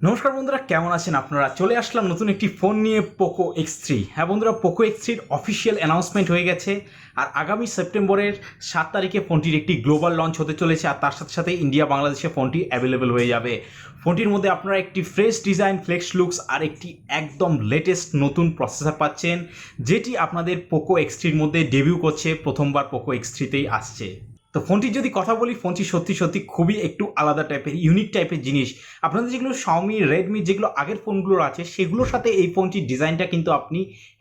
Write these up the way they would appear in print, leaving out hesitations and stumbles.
নমস্কার বন্ধুরা, কেমন আছেন আপনারা? চলে আসলাম নতুন একটি ফোন নিয়ে, পোকো X3। হ্যাঁ বন্ধুরা, পোকো X3-র অফিসিয়াল অ্যানাউন্সমেন্ট হয়ে গেছে আর আগামী সেপ্টেম্বরের 7 তারিখে ফোনটির একটি গ্লোবাল লঞ্চ হতে চলেছে আর তার সাথে সাথে ইন্ডিয়া বাংলাদেশে ফোনটি অ্যাভেলেবেল হয়ে যাবে। ফোনটির মধ্যে আপনারা একটি ফ্রেশ ডিজাইন, ফ্লেক্স লুকস আর একটি একদম লেটেস্ট নতুন প্রসেসর পাচ্ছেন, যেটি আপনাদের পোকো X3-র মধ্যে ডেবিউ করছে, প্রথমবার পোকো X3-তেই আসছে। তো ফোনটির যদি কথা বলি, ফোনটি সত্যি খুবই একটু আলাদা টাইপের, ইউনিক টাইপের জিনিস। আপনাদের যেগুলো শাওমি, রেডমি যেগুলো আগের ফোনগুলোর আছে সেগুলোর সাথে এই ফোনটির ডিজাইনটা কিন্তু আপনি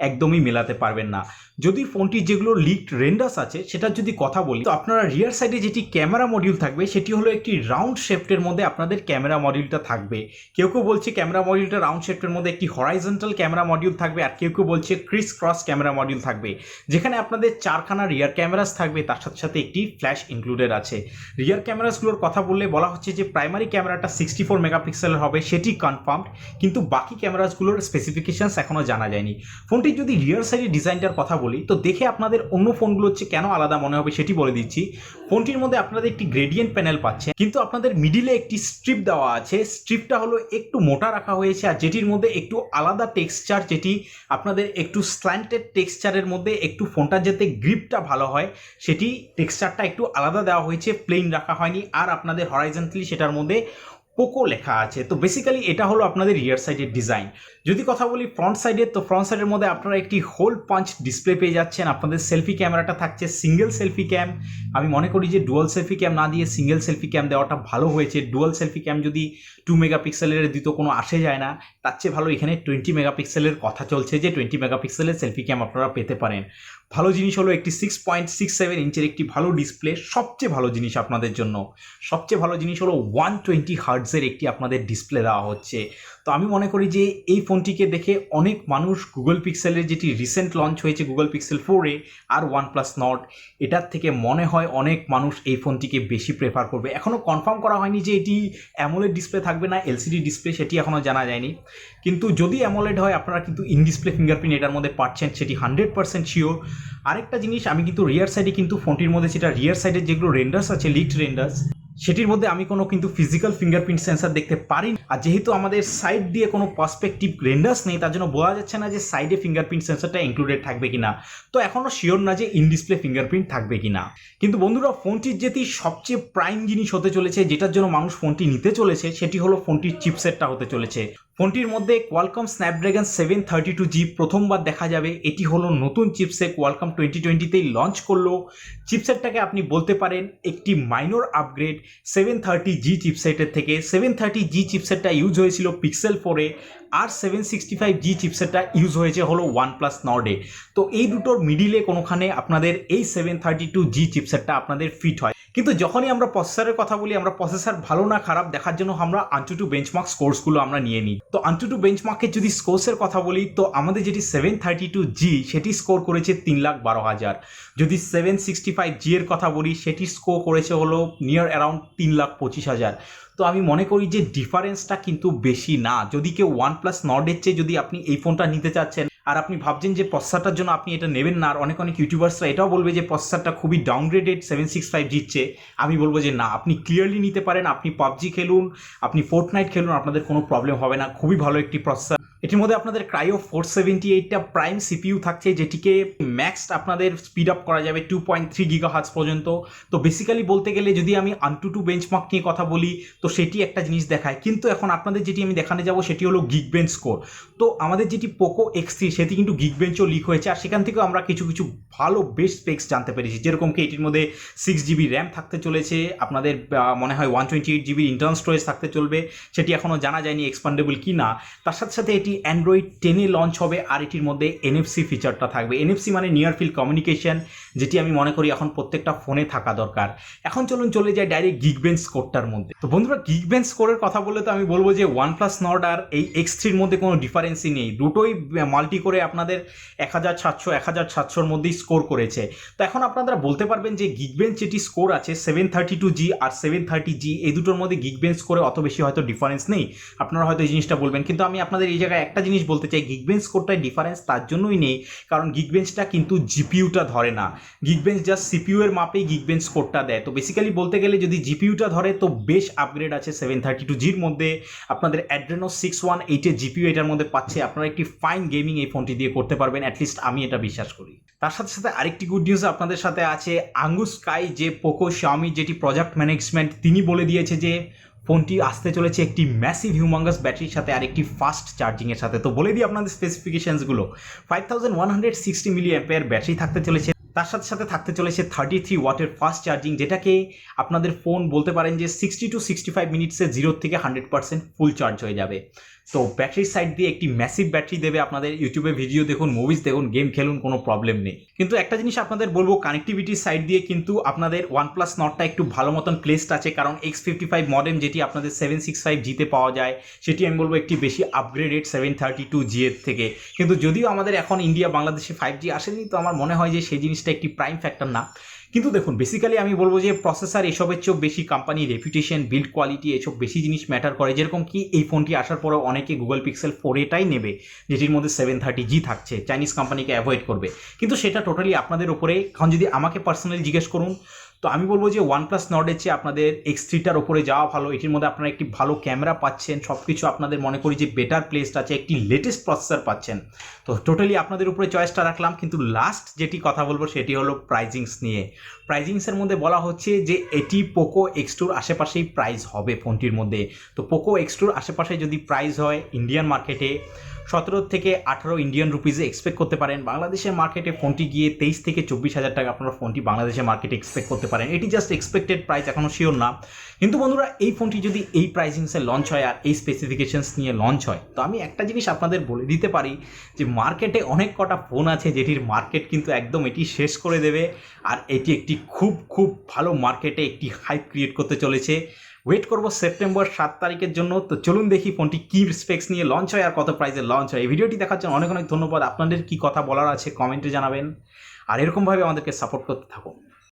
একদমই মেলাতে পারবেন না। যদি ফোনটির যেগুলো লিকড রেন্ডার্স আছে সেটার যদি কথা বলি, তো আপনারা রিয়ার সাইডে যেটি ক্যামেরা মডিউল থাকবে সেটি হলো একটি রাউন্ড শেপটের মধ্যে আপনাদের ক্যামেরা মডিউলটা থাকবে। কেউ বলছে ক্যামেরা মডিউলটা রাউন্ড শেপটের মধ্যে একটি হরাইজন্টাল ক্যামেরা মডিউল থাকবে, আর কেউ বলছে ক্রিস ক্রস ক্যামেরা মডিউল থাকবে, যেখানে আপনাদের 4খানা রিয়ার ক্যামেরাস থাকবে, তার সাথে সাথে একটি ফ্ল্যাশ ইনক্লুডেড আছে। রিয়ার ক্যামেরাসগুলোর কথা বললে বলা হচ্ছে যে প্রাইমারি ক্যামেরাটা 64 মেগাপিক্সেলের হবে, সেটি কনফার্মড, কিন্তু বাকি ক্যামেরাসগুলোর স্পেসিফিকেশনস এখনও জানা যায়নি। ফোনটির যদি রিয়ার সাইডের ডিজাইনটার কথা বলি, তো দেখে আপনাদের অন্য ফোনগুলো হচ্ছে কেন আলাদা মনে হবে সেটি বলে দিচ্ছি। ফোনটির মধ্যে আপনাদের একটি গ্রেডিয়েন্ট প্যানেল পাচ্ছেন, কিন্তু আপনাদের মিডিলে একটি স্ট্রিপ দেওয়া আছে। স্ট্রিপটা হলো একটু মোটা রাখা হয়েছে, আর যেটির মধ্যে একটু আলাদা টেক্সচার, যেটি আপনাদের একটু স্ল্যান্টেড টেক্সচারের মধ্যে একটু ফোনটার যাতে গ্রিপটা ভালো হয় সেটি টেক্সচারটা একটু আলাদা দেওয়া হয়েছে, প্লেন রাখা হয়নি। আর আপনাদের হরাইজন্টালি সেটার মধ্যে পোকো লেখা আছে। তো বেসিক্যালি এটা হলো আপনাদের রিয়ার সাইডের ডিজাইন। যদি কথা বলি ফ্রন্ট সাইডের, তো ফ্রন্ট সাইডের মধ্যে আপনারা একটি হোল পাঞ্চ ডিসপ্লে পেয়ে যাচ্ছেন। আপনাদের সেলফি ক্যামেরাটা থাকছে সিঙ্গেল সেলফি ক্যাম। আমি মনে করি যে ডুয়াল সেলফি ক্যাম না দিয়ে সিঙ্গেল সেলফি ক্যাম দেওয়াটা ভালো হয়েছে। ডুয়াল সেলফি ক্যাম যদি 2 মেগাপিক্সেলের দিত কোনো আসে যায় না, তার চেয়ে ভালো এখানে 20 মেগাপিক্সেলের কথা চলছে, যে 20 মেগাপিক্সেলের সেলফি ক্যাম আপনারা পেতে পারেন। ভালো জিনিস হলো একটি 6.67 ইঞ্চের একটি ভালো ডিসপ্লে। সবচেয়ে ভালো জিনিস আপনাদের জন্য, সবচেয়ে ভালো জিনিস হলো 120 হার্টজের একটি আপনাদের ডিসপ্লে দেওয়া হচ্ছে। তো আমি মনে করি যে এই ফোনটিকে দেখে অনেক মানুষ গুগল পিক্সেলের যেটি রিসেন্ট লঞ্চ হয়েছে গুগল পিক্সেল 4a আর OnePlus Nord, এটার থেকে মনে হয় অনেক মানুষ এই ফোনটিকে বেশি প্রেফার করবে। এখনও কনফার্ম করা হয়নি যে এটি অ্যামোলেড ডিসপ্লে থাকবে না এলসিডি ডিসপ্লে, সেটি এখনও জানা যায়নি। কিন্তু যদি অ্যামোলেড হয়, আপনারা কিন্তু ইন ডিসপ্লে ফিঙ্গারপ্রিন্ট এটার মধ্যে পাচ্ছেন, সেটি 100% শিওর। আরেকটা জিনিস, আমি কিন্তু রিয়ার সাইডে কিন্তু ফোনটির মধ্যে যেটা রিয়ার সাইডের যেগুলো রেন্ডার্স আছে, লিকড রেন্ডার্স, সেটির মধ্যে আমি কোনো কিন্তু ফিজিক্যাল ফিঙ্গারপ্রিন্ট সেন্সার দেখতে পারিনি। আর যেহেতু আমাদের সাইড দিয়ে কোনো পার্সপেক্টিভ রেন্ডার্স নেই, তার জন্য বোঝা যাচ্ছে না যে সাইডে ফিঙ্গারপ্রিন্ট সেন্সারটা ইনক্লুডেড থাকবে কিনা। তো এখনও শিওর না যে ইন ডিসপ্লে ফিঙ্গারপ্রিন্ট থাকবে কিনা। কিন্তু বন্ধুরা, ফোনটির যেটি সবচেয়ে প্রাইম জিনিস হতে চলেছে, যেটার জন্য মানুষ ফোনটি নিতে চলেছে, সেটি হলো ফোনটির চিপসেটটা হতে চলেছে। ফোনটির মধ্যে কোয়ালকম স্ন্যাপড্রাগন 732G প্রথমবার দেখা যাবে। এটি হলো নতুন চিপসেট, কোয়ালকম 2020-তেই লঞ্চ করলো। চিপসেটটাকে আপনি বলতে পারেন একটি মাইনর আপগ্রেড 730G চিপসেটের থেকে। 730G চিপসেটটা ইউজ হয়েছিল পিক্সেল 4-এ, আর 765G চিপসেটটা ইউজ হয়েছে হলো OnePlus Nord-এ। তো এই দুটোর মিডিলে কোনোখানে আপনাদের এই 732G চিপসেটটা আপনাদের ফিট হয়। কিন্তু যখনই আমরা প্রসেসরের কথা বলি, আমরা প্রসেসর ভালো না খারাপ দেখার জন্য আমরা AnTuTu বেঞ্চমার্ক স্কোরসগুলো আমরা নিয়ে নিই। তো AnTuTu বেঞ্চমার্কের যদি স্কোরসের কথা বলি, তো আমাদের যেটি 732G সেটি স্কোর করেছে 3,12,000। যদি 765G এর কথা বলি, সেটি স্কোর করেছে হলো নিয়ার অ্যারাউন্ড 3,25,000। তো আমি মনে করি যে ডিফারেন্সটা কিন্তু বেশি না। যদি কেউ OnePlus Nord-এর চেয়ে যদি আপনি এই ফোনটা নিতে চাচ্ছেন, আর আপনি ভাবছেন যে প্রসেসরটার জন্য আপনি এটা নেবেন না, আর অনেক ইউটিউবার্সরা এটাও বলবে যে প্রসেসরটা খুবই ডাউনগ্রেডেড 765G-র চেয়ে, আমি বলবো যে না, আপনি ক্লিয়ারলি নিতে পারেন। আপনি পাবজি খেলুন, আপনি ফোর্টনাইট খেলুন, আপনাদের কোনো প্রবলেম হবে না। খুবই ভালো একটি প্রসেসর। এটির মধ্যে আপনাদের ক্রাইও 478টা প্রাইম সিপিইউ থাকছে, যেটিকে ম্যাক্সড আপনাদের স্পিড আপ করা যাবে 2.3 GHz পর্যন্ত। তো বেসিক্যালি বলতে গেলে যদি আমি AnTuTu বেঞ্চমার্ক নিয়ে কথা বলি, তো সেটি একটা জিনিস দেখায়। কিন্তু এখন আপনাদের যেটি আমি দেখাতে যাব সেটি হলো গিগবেঞ্চ স্কোর। তো আমাদের যেটি পোকো X3 সেটি কিন্তু গিগবেঞ্চও লিক হয়েছে, আর সেখান থেকেও আমরা কিছু ভালো বেস্ট স্পেক্স জানতে পেরেছি। যেরকম কি এটির মধ্যে 6GB র্যাম থাকতে চলেছে, আপনাদের মনে হয় 128GB ইন্টারনাল স্টোরেজ থাকতে চলবে, সেটি এখনও জানা যায়নি এক্সপান্ডেবল কি না। তার সাথে সাথে এটি অ্যান্ড্রয়েড 10-এ লঞ্চ হবে, আর এটির মধ্যে NFC ফিচারটা থাকবে। NFC মানে নিয়ার ফিল্ড কমিউনিকেশন, যেটি আমি মনে করি এখন প্রত্যেকটা ফোনে থাকা দরকার। এখন চলে যায় ডাইরেক্ট গিগবেঞ্চ স্কোরটার মধ্যে। তো বন্ধুরা, গিগবেঞ্চ স্কোরের কথা বললে তো আমি বলবো যে OnePlus Nord আর এই X3-র মধ্যে কোনো ডিফারেন্সই নেই। দুটোই মাল্টি করে আপনাদের 1700-1700-র মধ্যেই স্কোর করেছে। তো এখন আপনারা বলতে পারবেন যে গিগবেঞ্চ যেটি স্কোর আছে 732G আর 730G, এই দুটোর মধ্যে গিগবেঞ্চ স্কোরে অত বেশি হয়তো ডিফারেন্স নেই। আপনারা হয়তো এই জিনিসটা বলবেন, কিন্তু আমি আপনাদের এই জায়গায় একটা জিনিস বলতে চাই, গিগবেঞ্চ কোডটায় ডিফারেন্স তার জন্যই নেই কারণ গিগবেঞ্চটা কিন্তু জিপিইউটা ধরে না, গিগবেঞ্চ জাস্ট সিপিইউ এর মাপেই গিগবেঞ্চ কোডটা দেয়। তো বেসিক্যালি বলতে গেলে যদি জিপিইউটা ধরে তো বেশ আপগ্রেড আছে 732Gর মধ্যে, আপনাদের অ্যাড্রেনো 618 জিপিইউ এটার মধ্যে পাচ্ছে, আপনারা একটি ফাইন গেমিং এই ফোনটি দিয়ে করতে পারবেন, অ্যাটলিস্ট আমি এটা বিশ্বাস করি। তার সাথে সাথে আরেকটি গুড নিউজ আপনাদের সাথে আছে, আঙ্গুস স্কাই যে পোকো শাওমি যেটি প্রজেক্ট ম্যানেজমেন্ট তিনি বলে দিয়েছে যে ফোনটি আসতে চলেছে একটি ম্যাসিভ হিউমাঙ্গাস ব্যাটারির সাথে আর একটি ফাস্ট চার্জিংয়ের সাথে। তো বলে দিই আপনাদের স্পেসিফিকেশনসগুলো, 5160 মিলি অ্যাম্পিয়ার ব্যাটারি থাকতে চলেছে, তার সাথে সাথে থাকতে চলেছে 33 ওয়াটের ফাস্ট চার্জিং, যেটাকে আপনাদের ফোন বলতে পারেন যে 60 to 65 মিনিটসে 0 থেকে 100% ফুল চার্জ হয়ে যাবে। তো ব্যাটারির সাইড দিয়ে একটি ম্যাসিভ ব্যাটারি দেবে, আপনাদের ইউটিউবে ভিডিও দেখুন, মুভিজ দেখুন, গেম খেলুন, কোনো প্রবলেম নেই। কিন্তু একটা জিনিস আপনাদের বলবো, কানেক্টিভিটির সাইড দিয়ে কিন্তু আপনাদের OnePlus নটটা একটু ভালো মতন প্লেসড আছে, কারণ X55 মডেম যেটি আপনাদের 765Gতে পাওয়া যায় সেটি আমি বলবো একটি বেশি আপগ্রেডেড 732G এর থেকে। কিন্তু যদিও আমাদের এখন ইন্ডিয়া বাংলাদেশে 5G আসেনি, তো আমার মনে হয় যে সেই জিনিসটা একটি প্রাইম ফ্যাক্টর না। কিন্তু দেখুন বেসিক্যালি আমি বলবো যে প্রসেসর এসবের চেয়েও বেশি কোম্পানির রেপুটেশন, বিল্ড কোয়ালিটি এসব বেশি জিনিস ম্যাটার করে। যেরকম কি এই ফোনটি আসার পরেও অনেকে গুগল পিক্সেল 4a নেবে যেটির মধ্যে 730G থাকছে, চাইনিজ কোম্পানিকে অ্যাভয়েড করবে, কিন্তু সেটা টোটালি আপনাদের উপরে। এখন যদি আমাকে পার্সোনালি জিজ্ঞেস করুন তো আমি বলবো যে OnePlus নটের চেয়ে আপনাদের X3টার ওপরে যাওয়া ভালো। এটির মধ্যে আপনারা একটি ভালো ক্যামেরা পাচ্ছেন, সব কিছু আপনাদের মনে করি যে বেটার প্লেসড আছে, একটি লেটেস্ট প্রসেসর পাচ্ছেন। তো টোটালি আপনাদের উপরে চয়েসটা রাখলাম। কিন্তু লাস্ট যেটি কথা বলবো সেটি হলো প্রাইজিংস নিয়ে। প্রাইজিংসের মধ্যে বলা হচ্ছে যে এটি পোকো X2র আশেপাশেই প্রাইস হবে ফোনটির মধ্যে। তো পোকো X2র আশেপাশে যদি প্রাইস হয় ইন্ডিয়ান মার্কেটে 17 থেকে 18 ইন্ডিয়ান রুপিজে এক্সপেক্ট করতে পারেন। বাংলাদেশের মার্কেটে ফোনটি গিয়ে 23 থেকে 24,000 টাকা আপনারা ফোনটি বাংলাদেশের মার্কেটে এক্সপেক্ট করতে পারেন। এটি জাস্ট এক্সপেক্টেড প্রাইস, এখনও শিওর না। কিন্তু বন্ধুরা এই ফোনটি যদি এই প্রাইসিংসে লঞ্চ হয় আর এই স্পেসিফিকেশনস নিয়ে লঞ্চ হয়, তো আমি একটা জিনিস আপনাদের বলে দিতে পারি যে মার্কেটে অনেক কটা ফোন আছে যেটির মার্কেট কিন্তু একদম এটি শেষ করে দেবে, আর এটি একটি খুব ভালো মার্কেটে একটি হাইপ ক্রিয়েট করতে চলেছে। ওয়েট করবো সেপ্টেম্বর 7 তারিখের জন্য। তো চলুন দেখি ফোনটি কী স্পেক্স নিয়ে লঞ্চ হয় আর কত প্রাইসে লঞ্চ হয়। এই ভিডিওটি দেখার জন্য অনেক ধন্যবাদ। আপনাদের কি কথা বলার আছে কমেন্টে জানাবেন, আর এরকমভাবে আমাদেরকে সাপোর্ট করতে থাকুন।